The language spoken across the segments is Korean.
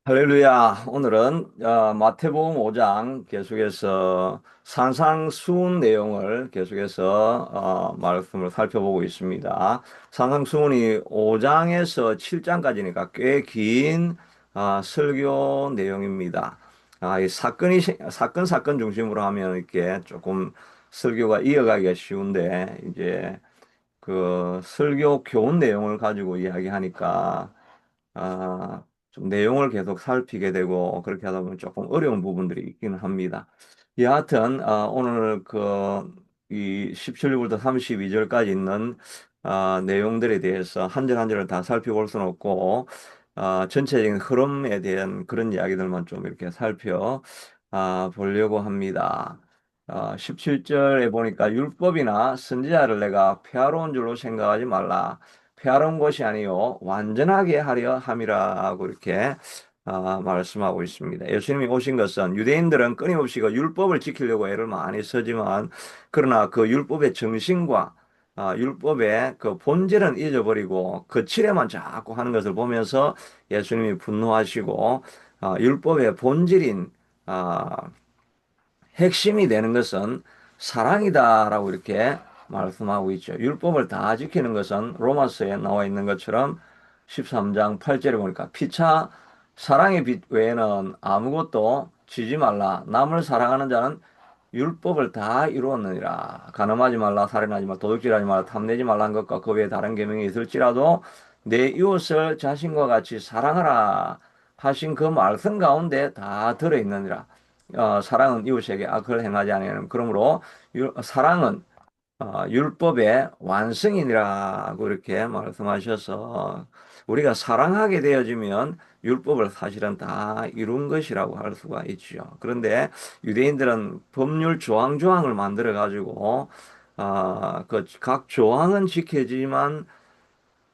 할렐루야. 오늘은 마태복음 5장 계속해서 산상수훈 내용을 계속해서 말씀을 살펴보고 있습니다. 산상수훈이 5장에서 7장까지니까 꽤 긴 설교 내용입니다. 이 사건 중심으로 하면 이렇게 조금 설교가 이어가기가 쉬운데 이제 그 설교 교훈 내용을 가지고 이야기하니까 좀 내용을 계속 살피게 되고 그렇게 하다 보면 조금 어려운 부분들이 있기는 합니다. 여하튼 오늘 이 17절부터 32절까지 있는 내용들에 대해서 한 절 한 절을 다 살펴볼 수는 없고 전체적인 흐름에 대한 그런 이야기들만 좀 이렇게 살펴 보려고 합니다. 17절에 보니까 율법이나 선지자를 내가 폐하로운 줄로 생각하지 말라. 폐하로운 것이 아니요 완전하게 하려 함이라고 이렇게 말씀하고 있습니다. 예수님이 오신 것은 유대인들은 끊임없이 그 율법을 지키려고 애를 많이 쓰지만 그러나 그 율법의 정신과 율법의 그 본질은 잊어버리고 거칠에만 자꾸 하는 것을 보면서 예수님이 분노하시고 율법의 본질인 아, 핵심이 되는 것은 사랑이다라고 이렇게 말씀하고 있죠. 율법을 다 지키는 것은 로마서에 나와 있는 것처럼 13장 8절에 보니까 피차 사랑의 빛 외에는 아무것도 지지 말라. 남을 사랑하는 자는 율법을 다 이루었느니라. 간음하지 말라, 살인하지 말라, 도둑질하지 말라, 탐내지 말라는 것과 그 외에 다른 계명이 있을지라도 내 이웃을 자신과 같이 사랑하라 하신 그 말씀 가운데 다 들어있느니라. 사랑은 이웃에게 악을 행하지 아니하는 그러므로 사랑은 율법의 완성이라고 이렇게 말씀하셔서 우리가 사랑하게 되어지면 율법을 사실은 다 이룬 것이라고 할 수가 있죠. 그런데 유대인들은 법률 조항을 만들어 가지고 그 각 조항은 지켜지지만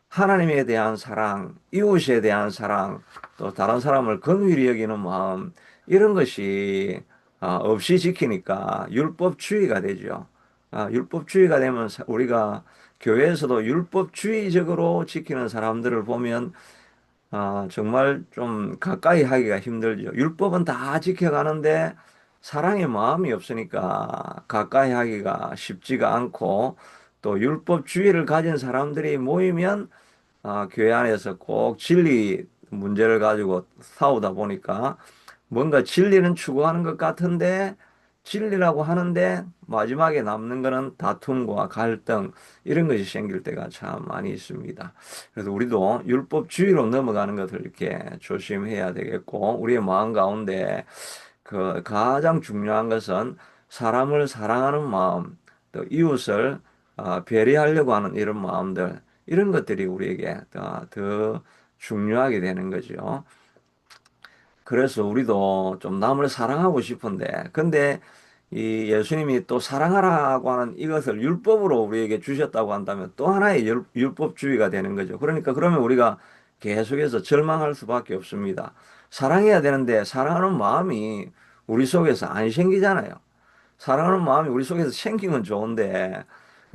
하나님에 대한 사랑, 이웃에 대한 사랑, 또 다른 사람을 긍휼히 여기는 마음, 이런 것이 없이 지키니까 율법주의가 되죠. 율법주의가 되면 우리가 교회에서도 율법주의적으로 지키는 사람들을 보면 정말 좀 가까이 하기가 힘들죠. 율법은 다 지켜가는데 사랑의 마음이 없으니까 가까이 하기가 쉽지가 않고 또 율법주의를 가진 사람들이 모이면 교회 안에서 꼭 진리 문제를 가지고 싸우다 보니까 뭔가 진리는 추구하는 것 같은데 진리라고 하는데 마지막에 남는 거는 다툼과 갈등 이런 것이 생길 때가 참 많이 있습니다. 그래서 우리도 율법주의로 넘어가는 것을 이렇게 조심해야 되겠고 우리의 마음 가운데 그 가장 중요한 것은 사람을 사랑하는 마음, 또 이웃을 배려하려고 하는 이런 마음들, 이런 것들이 우리에게 더 중요하게 되는 거죠. 그래서 우리도 좀 남을 사랑하고 싶은데, 근데 이 예수님이 또 사랑하라고 하는 이것을 율법으로 우리에게 주셨다고 한다면 또 하나의 율법주의가 되는 거죠. 그러니까 그러면 우리가 계속해서 절망할 수밖에 없습니다. 사랑해야 되는데 사랑하는 마음이 우리 속에서 안 생기잖아요. 사랑하는 마음이 우리 속에서 생기면 좋은데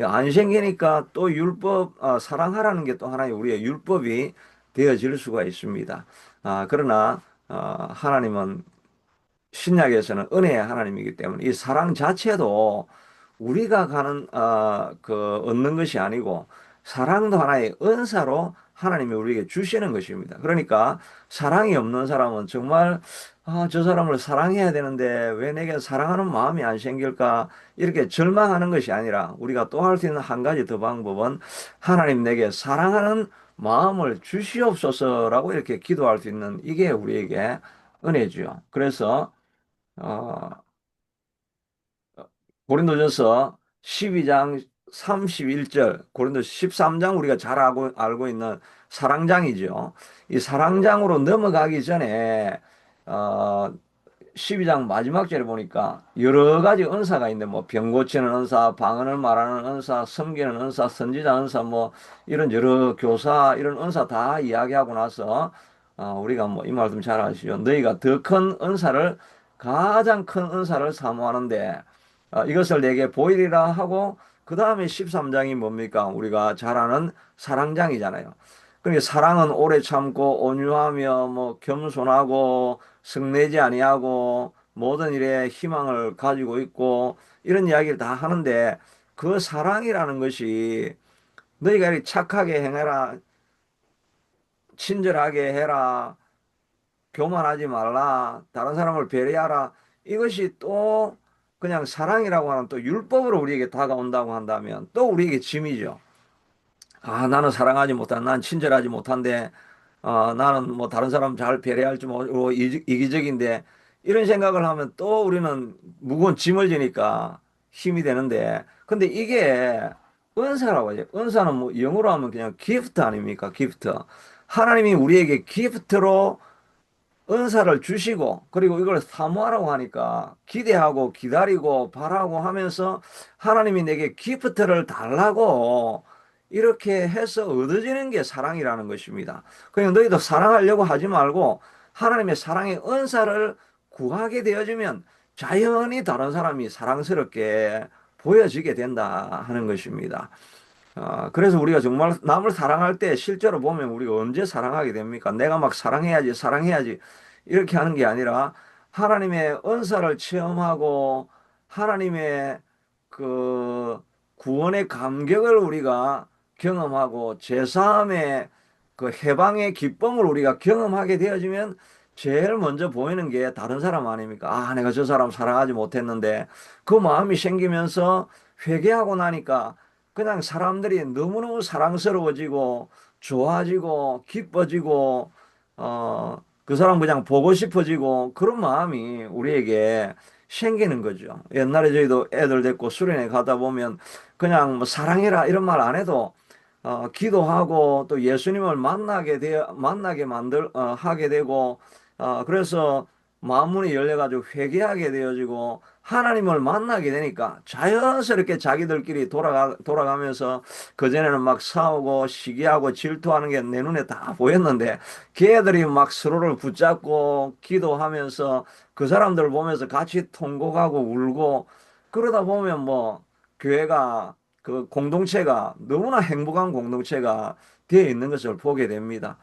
안 생기니까 또 사랑하라는 게 또 하나의 우리의 율법이 되어질 수가 있습니다. 그러나 하나님은 신약에서는 은혜의 하나님이기 때문에 이 사랑 자체도 우리가 얻는 것이 아니고 사랑도 하나의 은사로 하나님이 우리에게 주시는 것입니다. 그러니까 사랑이 없는 사람은 정말 저 사람을 사랑해야 되는데 왜 내게 사랑하는 마음이 안 생길까 이렇게 절망하는 것이 아니라 우리가 또 할 수 있는 한 가지 더 방법은 하나님 내게 사랑하는 마음을 주시옵소서라고 이렇게 기도할 수 있는 이게 우리에게 은혜죠. 그래서 어, 고린도전서 12장 31절, 고린도 13장 우리가 잘 알고 있는 사랑장이죠. 이 사랑장으로 넘어가기 전에 어, 12장 마지막 절에 보니까 여러 가지 은사가 있는데 뭐 병 고치는 은사, 방언을 말하는 은사, 섬기는 은사, 선지자 은사 뭐 이런 여러 교사 이런 은사 다 이야기하고 나서 우리가 뭐 이 말씀 잘 아시죠? 너희가 더 큰 은사를 가장 큰 은사를 사모하는데 이것을 내게 보이리라 하고 그 다음에 13장이 뭡니까? 우리가 잘 아는 사랑장이잖아요. 그러니까 사랑은 오래 참고 온유하며 뭐 겸손하고 성내지 아니하고 모든 일에 희망을 가지고 있고 이런 이야기를 다 하는데 그 사랑이라는 것이 너희가 이렇게 착하게 행해라, 친절하게 해라, 교만하지 말라, 다른 사람을 배려하라. 이것이 또 그냥 사랑이라고 하는 또 율법으로 우리에게 다가온다고 한다면 또 우리에게 짐이죠. 아, 나는 사랑하지 못한, 난 친절하지 못한데, 나는 뭐 다른 사람 잘 배려할 줄 모르고 이기적인데, 이런 생각을 하면 또 우리는 무거운 짐을 지니까 힘이 되는데, 근데 이게 은사라고 하죠. 은사는 뭐 영어로 하면 그냥 기프트 아닙니까? 기프트. 하나님이 우리에게 기프트로 은사를 주시고 그리고 이걸 사모하라고 하니까 기대하고 기다리고 바라고 하면서 하나님이 내게 기프트를 달라고 이렇게 해서 얻어지는 게 사랑이라는 것입니다. 그냥 너희도 사랑하려고 하지 말고 하나님의 사랑의 은사를 구하게 되어지면 자연히 다른 사람이 사랑스럽게 보여지게 된다 하는 것입니다. 그래서 우리가 정말 남을 사랑할 때 실제로 보면 우리가 언제 사랑하게 됩니까? 내가 막 사랑해야지, 사랑해야지 이렇게 하는 게 아니라 하나님의 은사를 체험하고 하나님의 그 구원의 감격을 우리가 경험하고 제사함의 그 해방의 기쁨을 우리가 경험하게 되어지면 제일 먼저 보이는 게 다른 사람 아닙니까? 아, 내가 저 사람 사랑하지 못했는데 그 마음이 생기면서 회개하고 나니까 그냥 사람들이 너무너무 사랑스러워지고 좋아지고 기뻐지고 그 사람 그냥 보고 싶어지고 그런 마음이 우리에게 생기는 거죠. 옛날에 저희도 애들 데리고 수련회 가다 보면 그냥 뭐 사랑해라 이런 말 안 해도 기도하고 또 예수님을 만나게 하게 되고 그래서 마음문이 열려가지고 회개하게 되어지고 하나님을 만나게 되니까 자연스럽게 자기들끼리 돌아가면서 그전에는 막 싸우고 시기하고 질투하는 게 내 눈에 다 보였는데 걔들이 막 서로를 붙잡고 기도하면서 그 사람들 보면서 같이 통곡하고 울고 그러다 보면 뭐 교회가 그 공동체가 너무나 행복한 공동체가 되어 있는 것을 보게 됩니다.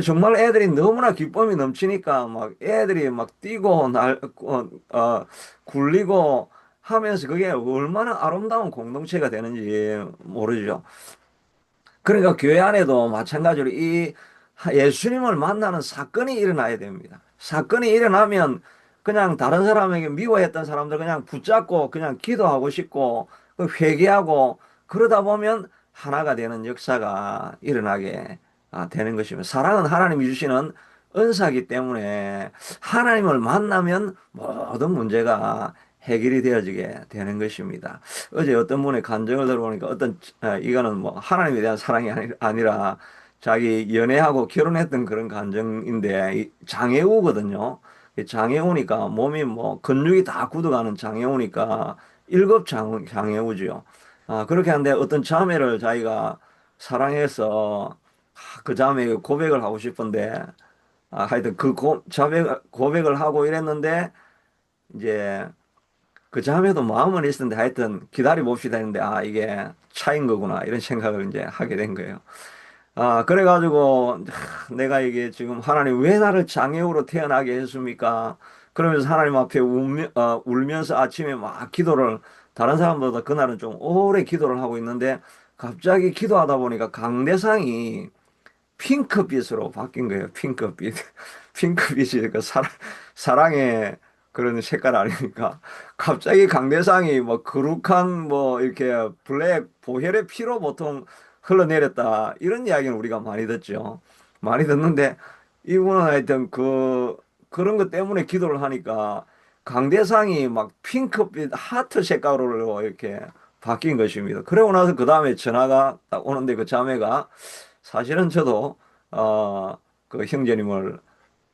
정말 애들이 너무나 기쁨이 넘치니까 막 애들이 막 뛰고 굴리고 하면서 그게 얼마나 아름다운 공동체가 되는지 모르죠. 그러니까 교회 안에도 마찬가지로 이 예수님을 만나는 사건이 일어나야 됩니다. 사건이 일어나면 그냥 다른 사람에게 미워했던 사람들 그냥 붙잡고 그냥 기도하고 싶고 그 회개하고 그러다 보면 하나가 되는 역사가 일어나게 되는 것입니다. 사랑은 하나님이 주시는 은사이기 때문에 하나님을 만나면 모든 문제가 해결이 되어지게 되는 것입니다. 어제 어떤 분의 간증을 들어보니까 이거는 뭐 하나님에 대한 사랑이 아니라 자기 연애하고 결혼했던 그런 간증인데 장애우거든요. 장애우니까 몸이 뭐 근육이 다 굳어가는 장애우니까 일급 장애우죠. 그렇게 하는데 어떤 자매를 자기가 사랑해서 그 자매에게 고백을 하고 싶은데 하여튼 자매 고백을 하고 이랬는데 이제 그 자매도 마음은 있었는데 하여튼 기다려 봅시다 했는데 이게 차인 거구나 이런 생각을 이제 하게 된 거예요. 그래가지고 내가 이게 지금 하나님 왜 나를 장애우로 태어나게 했습니까? 그러면서 하나님 앞에 울면서 아침에 막 기도를 다른 사람보다 그날은 좀 오래 기도를 하고 있는데 갑자기 기도하다 보니까 강대상이 핑크빛으로 바뀐 거예요. 핑크빛. 핑크빛이 그 사랑의 그런 색깔 아닙니까? 갑자기 강대상이 뭐 거룩한 뭐 이렇게 블랙 보혈의 피로 보통 흘러내렸다. 이런 이야기는 우리가 많이 듣죠. 많이 듣는데 이분은 하여튼 그런 것 때문에 기도를 하니까 강대상이 막 핑크빛 하트 색깔로 이렇게 바뀐 것입니다. 그러고 나서 그 다음에 전화가 딱 오는데 그 자매가 사실은 저도 그 형제님을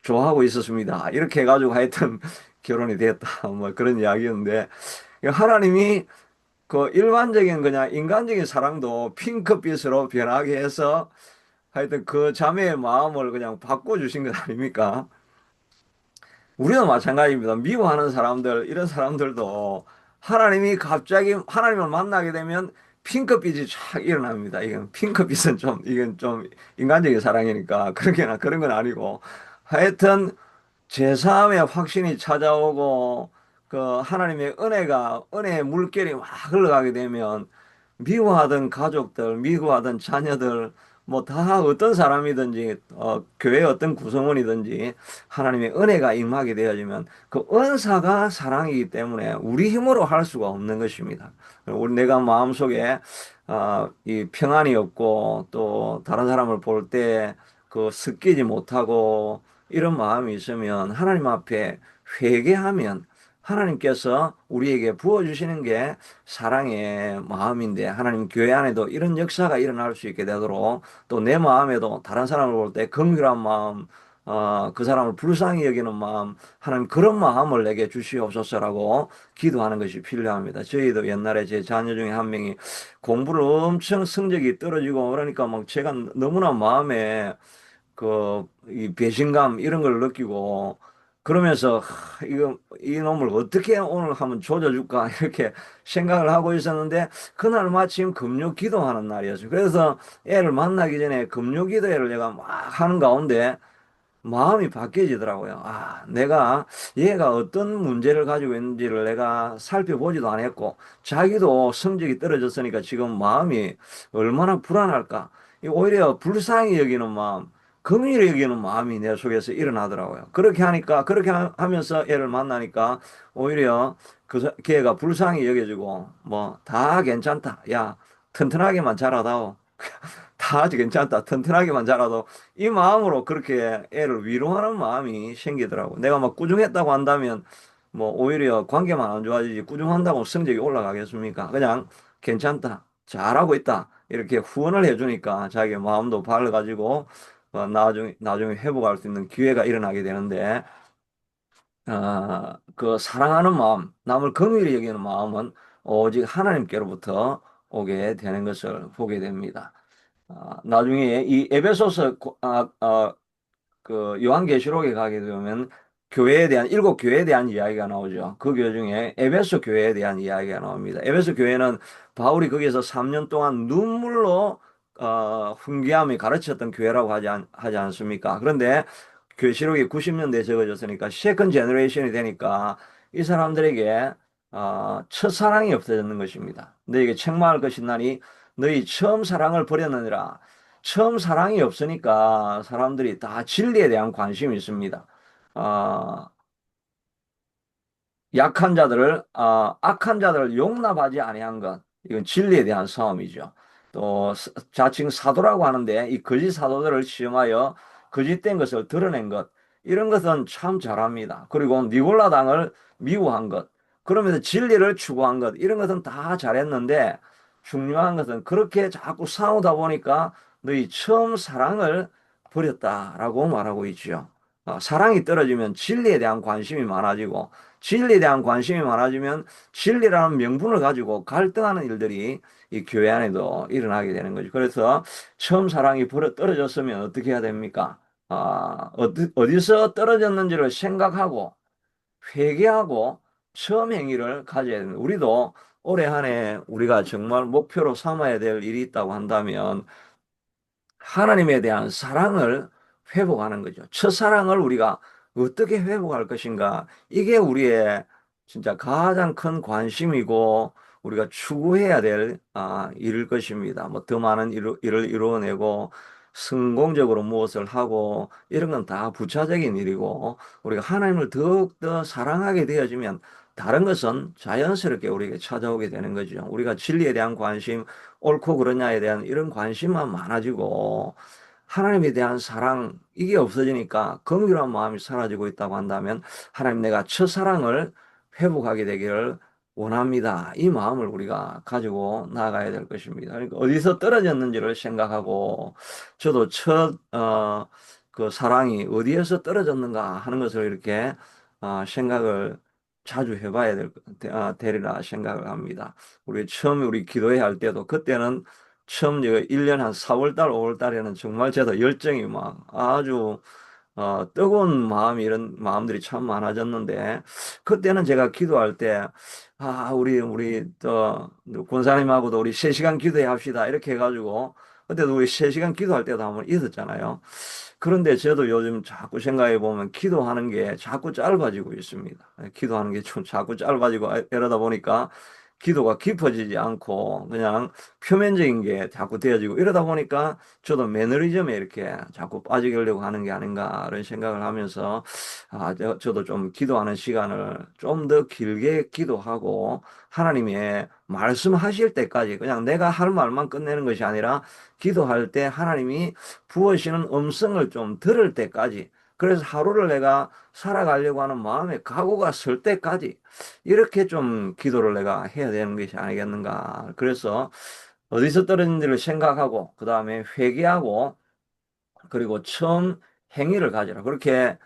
좋아하고 있었습니다. 이렇게 해가지고 하여튼 결혼이 됐다. 뭐 그런 이야기였는데 하나님이 그 일반적인 그냥 인간적인 사랑도 핑크빛으로 변하게 해서 하여튼 그 자매의 마음을 그냥 바꿔주신 것 아닙니까? 우리도 마찬가지입니다. 미워하는 사람들, 이런 사람들도 하나님이 갑자기 하나님을 만나게 되면 핑크빛이 쫙 일어납니다. 이건 핑크빛은 좀 이건 좀 인간적인 사랑이니까 그런 건 아니고 하여튼 제3의 확신이 찾아오고 그 하나님의 은혜의 물결이 막 흘러가게 되면 미워하던 가족들, 미워하던 자녀들, 뭐 다 어떤 사람이든지 교회 어떤 구성원이든지 하나님의 은혜가 임하게 되어지면 그 은사가 사랑이기 때문에 우리 힘으로 할 수가 없는 것입니다. 우리 내가 마음속에 이 평안이 없고 또 다른 사람을 볼 때 그 습기지 못하고 이런 마음이 있으면 하나님 앞에 회개하면 하나님께서 우리에게 부어주시는 게 사랑의 마음인데 하나님 교회 안에도 이런 역사가 일어날 수 있게 되도록 또 내 마음에도 다른 사람을 볼 때 긍휼한 마음, 그 사람을 불쌍히 여기는 마음, 하나님 그런 마음을 내게 주시옵소서라고 기도하는 것이 필요합니다. 저희도 옛날에 제 자녀 중에 한 명이 공부를 엄청 성적이 떨어지고 그러니까 막 제가 너무나 마음에 이 배신감 이런 걸 느끼고 그러면서 이 놈을 어떻게 오늘 한번 조져줄까 이렇게 생각을 하고 있었는데 그날 마침 금요 기도하는 날이었어요. 그래서 애를 만나기 전에 금요 기도회를 내가 막 하는 가운데 마음이 바뀌어지더라고요. 내가 얘가 어떤 문제를 가지고 있는지를 내가 살펴보지도 않았고, 자기도 성적이 떨어졌으니까 지금 마음이 얼마나 불안할까. 오히려 불쌍히 여기는 마음, 긍휼히 여기는 마음이 내 속에서 일어나더라고요. 그렇게 하니까, 하면서 애를 만나니까 오히려 걔가 불쌍히 여겨지고, 뭐, 다 괜찮다. 야, 튼튼하게만 자라다오. 다 아주 괜찮다. 튼튼하게만 자라도 이 마음으로 그렇게 애를 위로하는 마음이 생기더라고. 내가 막 꾸중했다고 한다면 뭐 오히려 관계만 안 좋아지지 꾸중한다고 성적이 올라가겠습니까? 그냥 괜찮다. 잘하고 있다. 이렇게 후원을 해주니까 자기 마음도 밝아가지고 나중에 회복할 수 있는 기회가 일어나게 되는데 그 사랑하는 마음, 남을 긍휼히 여기는 마음은 오직 하나님께로부터 오게 되는 것을 보게 됩니다. 나중에 이 에베소서 그 요한계시록에 가게 되면 교회에 대한 일곱 교회에 대한 이야기가 나오죠. 그 교회 중에 에베소 교회에 대한 이야기가 나옵니다. 에베소 교회는 바울이 거기서 3년 동안 눈물로 훈계함이 가르쳤던 교회라고 하지 않습니까? 그런데 계시록이 90년대에 적어졌으니까 세컨 제너레이션이 되니까 이 사람들에게 첫사랑이 없어졌는 것입니다. 너에게 책망할 것이 나니 너희 처음 사랑을 버렸느니라. 처음 사랑이 없으니까 사람들이 다 진리에 대한 관심이 있습니다. 아, 악한 자들을 용납하지 아니한 것, 이건 진리에 대한 싸움이죠. 또 자칭 사도라고 하는데 이 거짓 사도들을 시험하여 거짓된 것을 드러낸 것, 이런 것은 참 잘합니다. 그리고 니골라 당을 미워한 것, 그러면서 진리를 추구한 것, 이런 것은 다 잘했는데 중요한 것은 그렇게 자꾸 싸우다 보니까 너희 처음 사랑을 버렸다라고 말하고 있죠. 사랑이 떨어지면 진리에 대한 관심이 많아지고 진리에 대한 관심이 많아지면 진리라는 명분을 가지고 갈등하는 일들이 이 교회 안에도 일어나게 되는 거죠. 그래서 처음 사랑이 떨어졌으면 어떻게 해야 됩니까? 어디서 떨어졌는지를 생각하고 회개하고 처음 행위를 가져야 됩니다. 우리도 올해 한 해 우리가 정말 목표로 삼아야 될 일이 있다고 한다면 하나님에 대한 사랑을 회복하는 거죠. 첫사랑을 우리가 어떻게 회복할 것인가? 이게 우리의 진짜 가장 큰 관심이고 우리가 추구해야 될 일일 것입니다. 뭐 더 많은 일을 이루어내고 성공적으로 무엇을 하고 이런 건 다 부차적인 일이고 우리가 하나님을 더욱더 사랑하게 되어지면 다른 것은 자연스럽게 우리에게 찾아오게 되는 거죠. 우리가 진리에 대한 관심, 옳고 그러냐에 대한 이런 관심만 많아지고 하나님에 대한 사랑 이게 없어지니까 긍휼한 마음이 사라지고 있다고 한다면 하나님 내가 첫사랑을 회복하게 되기를 원합니다. 이 마음을 우리가 가지고 나아가야 될 것입니다. 그러니까 어디서 떨어졌는지를 생각하고 저도 그 사랑이 어디에서 떨어졌는가 하는 것을 이렇게 생각을 자주 해봐야 되리라 생각을 합니다. 우리 기도회 할 때도 그때는 처음 1년 한 4월 달, 5월 달에는 정말 제가 열정이 막 아주 뜨거운 마음, 이런 마음들이 참 많아졌는데, 그때는 제가 기도할 때, 우리 권사님하고도 우리 3시간 기도해 합시다. 이렇게 해가지고, 그때도 우리 3시간 기도할 때도 한번 있었잖아요. 그런데 저도 요즘 자꾸 생각해 보면 기도하는 게 자꾸 짧아지고 있습니다. 기도하는 게 좀 자꾸 짧아지고 이러다 보니까 기도가 깊어지지 않고 그냥 표면적인 게 자꾸 되어지고 이러다 보니까 저도 매너리즘에 이렇게 자꾸 빠지려고 하는 게 아닌가 이런 생각을 하면서 저도 좀 기도하는 시간을 좀 더 길게 기도하고 하나님의 말씀하실 때까지 그냥 내가 할 말만 끝내는 것이 아니라 기도할 때 하나님이 부으시는 음성을 좀 들을 때까지 그래서 하루를 내가 살아가려고 하는 마음의 각오가 설 때까지 이렇게 좀 기도를 내가 해야 되는 것이 아니겠는가. 그래서 어디서 떨어진지를 생각하고 그 다음에 회개하고 그리고 처음 행위를 가지라. 그렇게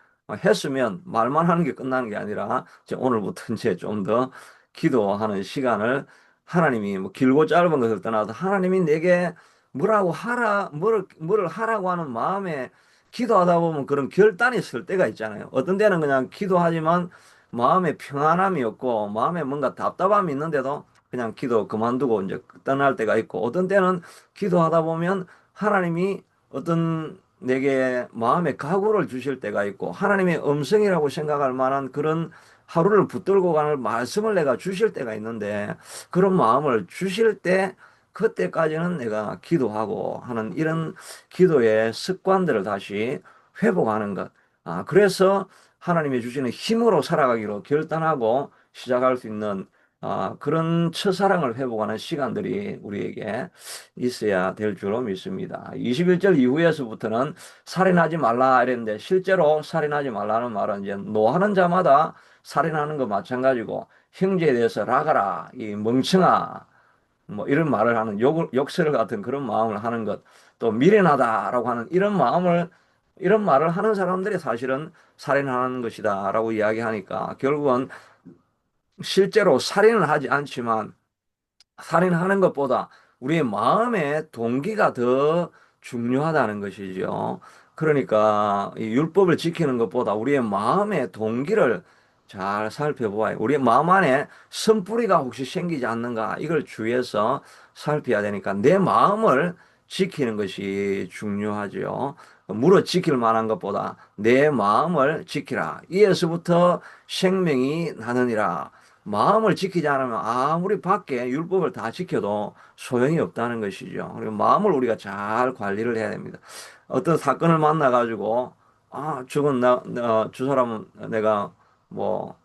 했으면 말만 하는 게 끝나는 게 아니라 이제 오늘부터 이제 좀 더 기도하는 시간을 하나님이 뭐 길고 짧은 것을 떠나서 하나님이 내게 뭐라고 하라, 뭐를 하라고 하는 마음에 기도하다 보면 그런 결단이 설 때가 있잖아요. 어떤 때는 그냥 기도하지만 마음에 평안함이 없고 마음에 뭔가 답답함이 있는데도 그냥 기도 그만두고 이제 떠날 때가 있고 어떤 때는 기도하다 보면 하나님이 어떤 내게 마음의 각오를 주실 때가 있고 하나님의 음성이라고 생각할 만한 그런 하루를 붙들고 가는 말씀을 내가 주실 때가 있는데 그런 마음을 주실 때 그때까지는 내가 기도하고 하는 이런 기도의 습관들을 다시 회복하는 것. 그래서 하나님이 주시는 힘으로 살아가기로 결단하고 시작할 수 있는 그런 첫사랑을 회복하는 시간들이 우리에게 있어야 될 줄로 믿습니다. 21절 이후에서부터는 살인하지 말라 이랬는데 실제로 살인하지 말라는 말은 이제 노하는 자마다 살인하는 거 마찬가지고 형제에 대해서 라가라, 이 멍청아, 뭐 이런 말을 하는 욕설 같은 그런 마음을 하는 것, 또 미련하다라고 하는 이런 말을 하는 사람들이 사실은 살인하는 것이다라고 이야기하니까 결국은 실제로 살인을 하지 않지만 살인하는 것보다 우리의 마음의 동기가 더 중요하다는 것이죠. 그러니까 이 율법을 지키는 것보다 우리의 마음의 동기를 잘 살펴보아요. 우리의 마음 안에 선뿌리가 혹시 생기지 않는가 이걸 주의해서 살펴야 되니까 내 마음을 지키는 것이 중요하죠. 물어 지킬 만한 것보다 내 마음을 지키라. 이에서부터 생명이 나느니라. 마음을 지키지 않으면 아무리 밖에 율법을 다 지켜도 소용이 없다는 것이죠. 그리고 마음을 우리가 잘 관리를 해야 됩니다. 어떤 사건을 만나가지고, 저 사람은 내가 뭐,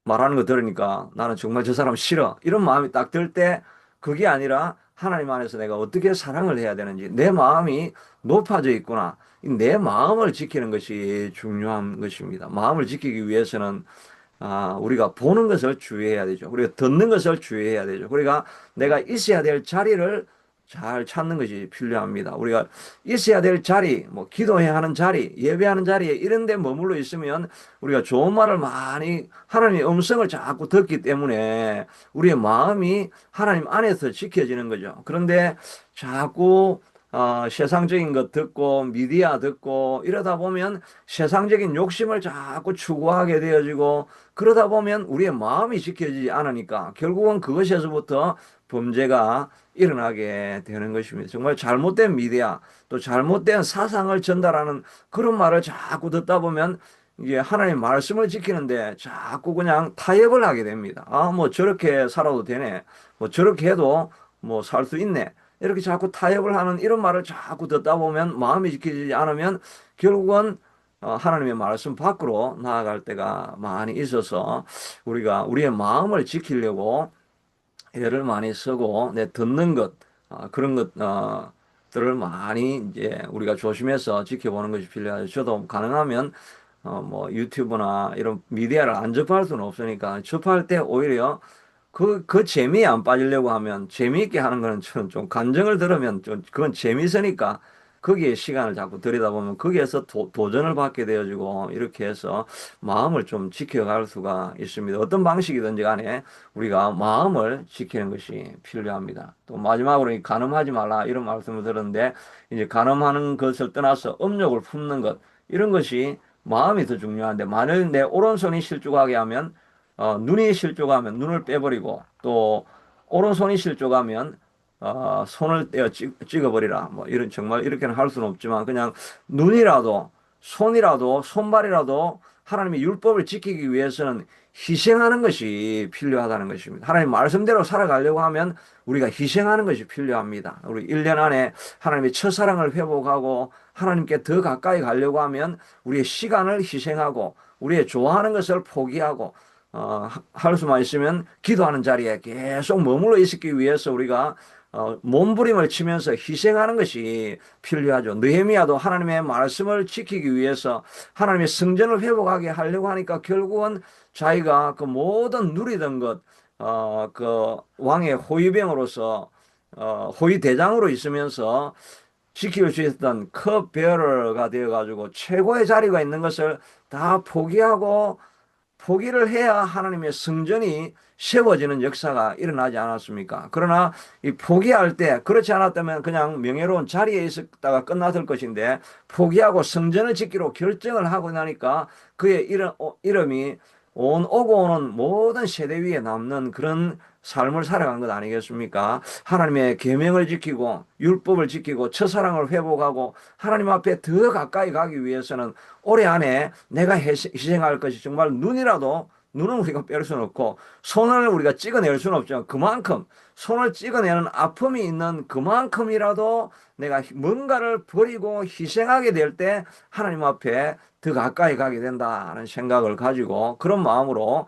말하는 거 들으니까 나는 정말 저 사람 싫어. 이런 마음이 딱 들 때 그게 아니라 하나님 안에서 내가 어떻게 사랑을 해야 되는지 내 마음이 높아져 있구나. 내 마음을 지키는 것이 중요한 것입니다. 마음을 지키기 위해서는 우리가 보는 것을 주의해야 되죠. 우리가 듣는 것을 주의해야 되죠. 우리가 내가 있어야 될 자리를 잘 찾는 것이 필요합니다. 우리가 있어야 될 자리, 뭐 기도해야 하는 자리, 예배하는 자리에 이런 데 머물러 있으면 우리가 좋은 말을 많이 하나님의 음성을 자꾸 듣기 때문에 우리의 마음이 하나님 안에서 지켜지는 거죠. 그런데 자꾸 세상적인 것 듣고 미디어 듣고 이러다 보면 세상적인 욕심을 자꾸 추구하게 되어지고 그러다 보면 우리의 마음이 지켜지지 않으니까 결국은 그것에서부터 범죄가 일어나게 되는 것입니다. 정말 잘못된 미디어 또 잘못된 사상을 전달하는 그런 말을 자꾸 듣다 보면 이게 하나님 말씀을 지키는데 자꾸 그냥 타협을 하게 됩니다. 뭐 저렇게 살아도 되네. 뭐 저렇게 해도 뭐 살 수 있네. 이렇게 자꾸 타협을 하는 이런 말을 자꾸 듣다 보면 마음이 지키지 않으면 결국은 하나님의 말씀 밖으로 나아갈 때가 많이 있어서 우리가 우리의 마음을 지키려고 애를 많이 쓰고 내 듣는 것 그런 것들을 많이 이제 우리가 조심해서 지켜보는 것이 필요하죠. 저도 가능하면 뭐 유튜브나 이런 미디어를 안 접할 수는 없으니까 접할 때 오히려 그 재미에 안 빠지려고 하면 재미있게 하는 거는 저는 좀 감정을 들으면 좀 그건 재미있으니까 거기에 시간을 자꾸 들이다 보면 거기에서 도전을 받게 되어지고 이렇게 해서 마음을 좀 지켜갈 수가 있습니다. 어떤 방식이든지 간에 우리가 마음을 지키는 것이 필요합니다. 또 마지막으로 간음하지 말라 이런 말씀을 들었는데 이제 간음하는 것을 떠나서 음욕을 품는 것 이런 것이 마음이 더 중요한데, 만일 내 오른손이 실족하게 하면 눈이 실족하면 눈을 빼버리고, 또 오른손이 실족하면 손을 떼어 찍어버리라. 뭐 이런, 정말 이렇게는 할 수는 없지만, 그냥 눈이라도 손이라도 손발이라도 하나님의 율법을 지키기 위해서는 희생하는 것이 필요하다는 것입니다. 하나님 말씀대로 살아가려고 하면 우리가 희생하는 것이 필요합니다. 우리 1년 안에 하나님의 첫사랑을 회복하고 하나님께 더 가까이 가려고 하면 우리의 시간을 희생하고 우리의 좋아하는 것을 포기하고 할 수만 있으면 기도하는 자리에 계속 머물러 있기 위해서 우리가 몸부림을 치면서 희생하는 것이 필요하죠. 느헤미야도 하나님의 말씀을 지키기 위해서 하나님의 성전을 회복하게 하려고 하니까 결국은 자기가 그 모든 누리던 것, 그 왕의 호위병으로서, 호위대장으로 있으면서 지킬 수 있었던 컵베어러가 되어가지고 최고의 자리가 있는 것을 다 포기를 해야 하나님의 성전이 세워지는 역사가 일어나지 않았습니까? 그러나 이 포기할 때 그렇지 않았다면 그냥 명예로운 자리에 있었다가 끝났을 것인데, 포기하고 성전을 짓기로 결정을 하고 나니까 그의 이름이 오고 오는 모든 세대 위에 남는 그런 삶을 살아간 것 아니겠습니까? 하나님의 계명을 지키고 율법을 지키고 첫사랑을 회복하고 하나님 앞에 더 가까이 가기 위해서는 올해 안에 내가 희생할 것이 정말 눈은 우리가 뺄 수는 없고 손을 우리가 찍어낼 수는 없지만, 그만큼 손을 찍어내는 아픔이 있는 그만큼이라도 내가 뭔가를 버리고 희생하게 될 때 하나님 앞에 더 가까이 가게 된다는 생각을 가지고, 그런 마음으로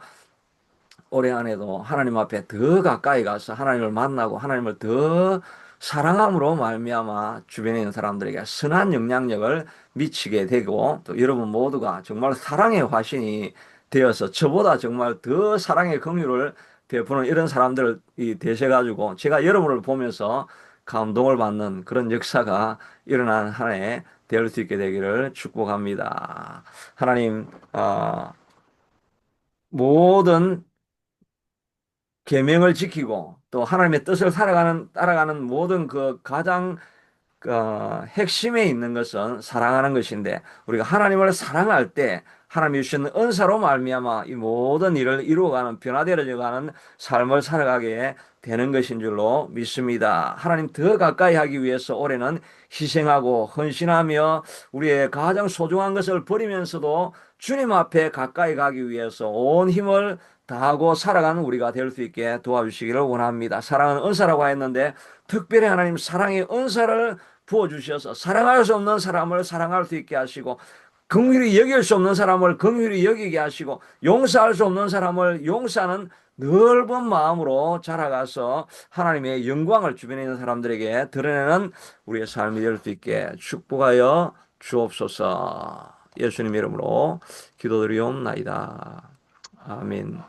올해 안에도 하나님 앞에 더 가까이 가서 하나님을 만나고 하나님을 더 사랑함으로 말미암아 주변에 있는 사람들에게 선한 영향력을 미치게 되고, 또 여러분 모두가 정말 사랑의 화신이 되어서 저보다 정말 더 사랑의 긍휼을 베푸는 이런 사람들이 되셔가지고 제가 여러분을 보면서 감동을 받는 그런 역사가 일어나는 한 해 될 수 있게 되기를 축복합니다. 하나님, 모든 계명을 지키고 또 하나님의 뜻을 따라가는 모든 그 가장 핵심에 있는 것은 사랑하는 것인데, 우리가 하나님을 사랑할 때 하나님이 주시는 은사로 말미암아 이 모든 일을 이루어가는, 변화되어가는 삶을 살아가게 되는 것인 줄로 믿습니다. 하나님 더 가까이 하기 위해서 올해는 희생하고 헌신하며 우리의 가장 소중한 것을 버리면서도 주님 앞에 가까이 가기 위해서 온 힘을 다하고 살아가는 우리가 될 수 있게 도와주시기를 원합니다. 사랑은 은사라고 했는데, 특별히 하나님 사랑의 은사를 부어주셔서 사랑할 수 없는 사람을 사랑할 수 있게 하시고, 긍휼히 여길 수 없는 사람을 긍휼히 여기게 하시고, 용서할 수 없는 사람을 용서하는 넓은 마음으로 자라가서 하나님의 영광을 주변에 있는 사람들에게 드러내는 우리의 삶이 될 수 있게 축복하여 주옵소서. 예수님 이름으로 기도드리옵나이다. 아멘.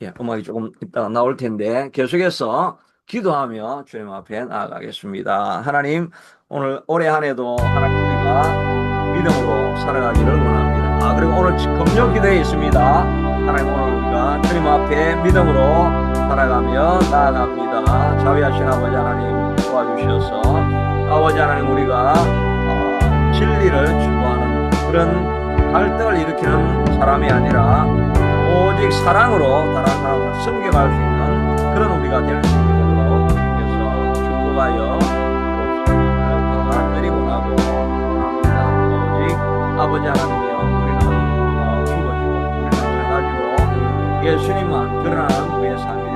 예, 음악이 조금 이따가 나올 텐데 계속해서 기도하며 주님 앞에 나아가겠습니다. 하나님, 올해 한 해도 하나님 우리가 믿음으로 살아가기를 원합니다. 그리고 오늘 금요 기도에 있습니다. 하나님, 오늘 우리가 주님 앞에 믿음으로 살아가며 나아갑니다. 자비하신 아버지 하나님 도와주셔서, 아버지 하나님, 우리가 진리를 추구하는 그런 갈등을 일으키는 사람이 아니라 오직 사랑으로 다른 사람을 섬겨갈 수 있는 그런 우리가 될 수 있게 되도록 주께서 축복하여 주옵소서. 간절히 원하고 원합니다. 오직 아버지 하나님의 우리는 죽어주고 우리는 가지고 예수님만 드러나는 우리의 삶이